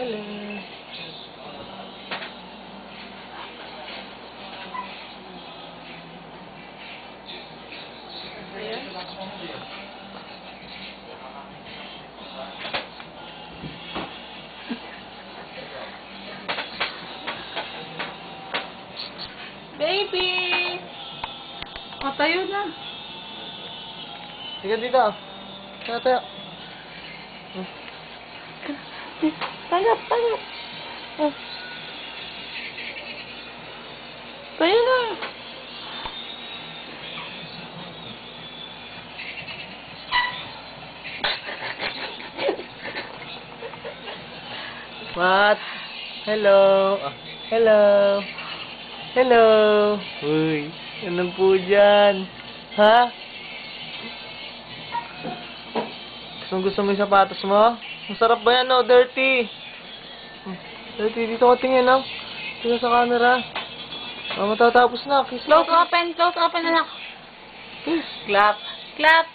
Hello. Ayan. Baby! O, tayo na. Sige dito. Tayo. Tanggap. Oh. Tayo na. What? Hello. Hello. Hello. Uy, anong po dyan? Ha? Gusto mo yung sapatos mo? Masarap ba yan, no? Dirty. Dirty, dito ka tingin, no? Tingin sa camera. Matatapos na. Kiss Close open anak. Kiss. Clap.